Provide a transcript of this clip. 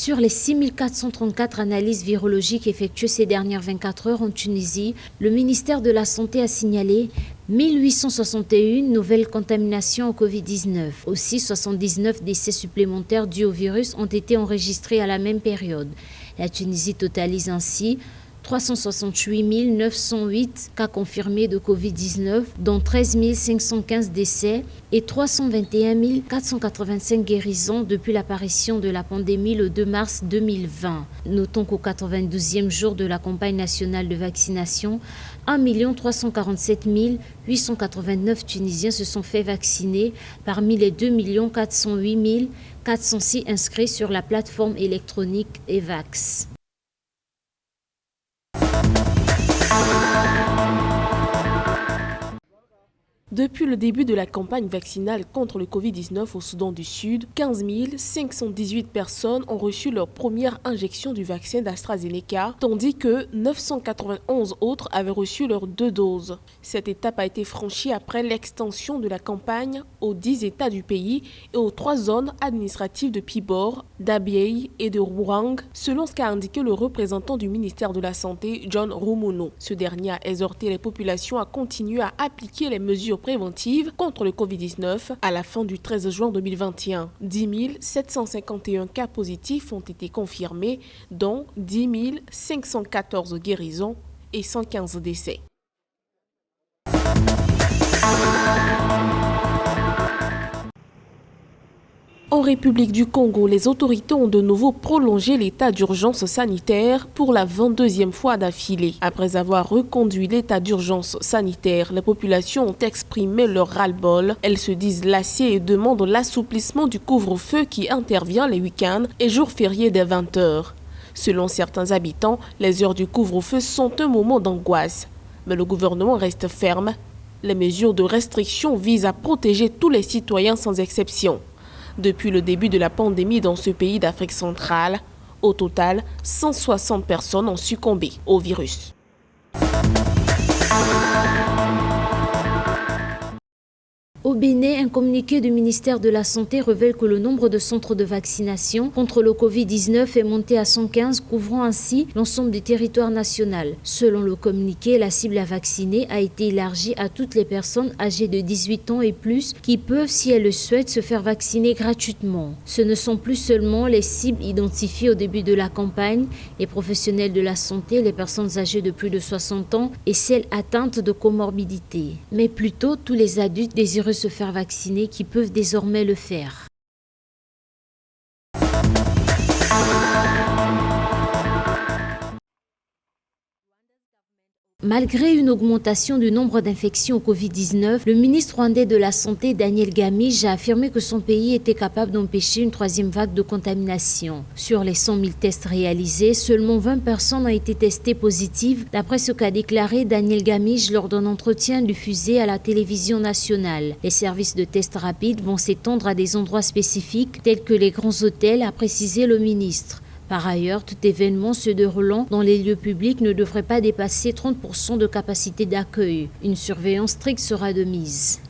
Sur les 6434 analyses virologiques effectuées ces dernières 24 heures en Tunisie, le ministère de la Santé a signalé 1861 nouvelles contaminations au Covid-19. Aussi, 79 décès supplémentaires dus au virus ont été enregistrés à la même période. La Tunisie totalise ainsi 368 908 cas confirmés de Covid-19, dont 13 515 décès et 321 485 guérisons depuis l'apparition de la pandémie le 2 mars 2020. Notons qu'au 92e jour de la campagne nationale de vaccination, 1 347 889 Tunisiens se sont fait vacciner parmi les 2 408 406 inscrits sur la plateforme électronique Evax. Depuis le début de la campagne vaccinale contre le Covid-19 au Soudan du Sud, 15 518 personnes ont reçu leur première injection du vaccin d'AstraZeneca, tandis que 991 autres avaient reçu leurs 2 doses. Cette étape a été franchie après l'extension de la campagne aux 10 États du pays et aux 3 zones administratives de Pibor, d'Abyei et de Rouang, selon ce qu'a indiqué le représentant du ministère de la Santé, John Rumuno. Ce dernier a exhorté les populations à continuer à appliquer les mesures préventive contre le Covid-19 à la fin du 13 juin 2021. 10 751 cas positifs ont été confirmés, dont 10 514 guérisons et 115 décès. En République du Congo, les autorités ont de nouveau prolongé l'état d'urgence sanitaire pour la 22e fois d'affilée. Après avoir reconduit l'état d'urgence sanitaire, les populations ont exprimé leur ras-le-bol. Elles se disent lassées et demandent l'assouplissement du couvre-feu qui intervient les week-ends et jours fériés dès 20h. Selon certains habitants, les heures du couvre-feu sont un moment d'angoisse. Mais le gouvernement reste ferme. Les mesures de restriction visent à protéger tous les citoyens sans exception. Depuis le début de la pandémie dans ce pays d'Afrique centrale, au total, 160 personnes ont succombé au virus. Au Bénin, un communiqué du ministère de la Santé révèle que le nombre de centres de vaccination contre le Covid-19 est monté à 115, couvrant ainsi l'ensemble du territoire national. Selon le communiqué, la cible à vacciner a été élargie à toutes les personnes âgées de 18 ans et plus qui peuvent, si elles le souhaitent, se faire vacciner gratuitement. Ce ne sont plus seulement les cibles identifiées au début de la campagne, les professionnels de la santé, les personnes âgées de plus de 60 ans et celles atteintes de comorbidité, mais plutôt tous les adultes désireux se faire vacciner qui peuvent désormais le faire. Malgré une augmentation du nombre d'infections au Covid-19, le ministre rwandais de la Santé, Daniel Gamige, a affirmé que son pays était capable d'empêcher une 3e vague de contamination. Sur les 100 000 tests réalisés, seulement 20 personnes ont été testées positives, d'après ce qu'a déclaré Daniel Gamige lors d'un entretien diffusé à la télévision nationale. Les services de tests rapides vont s'étendre à des endroits spécifiques, tels que les grands hôtels, a précisé le ministre. Par ailleurs, tout événement se déroulant dans les lieux publics ne devrait pas dépasser 30% de capacité d'accueil. Une surveillance stricte sera de mise.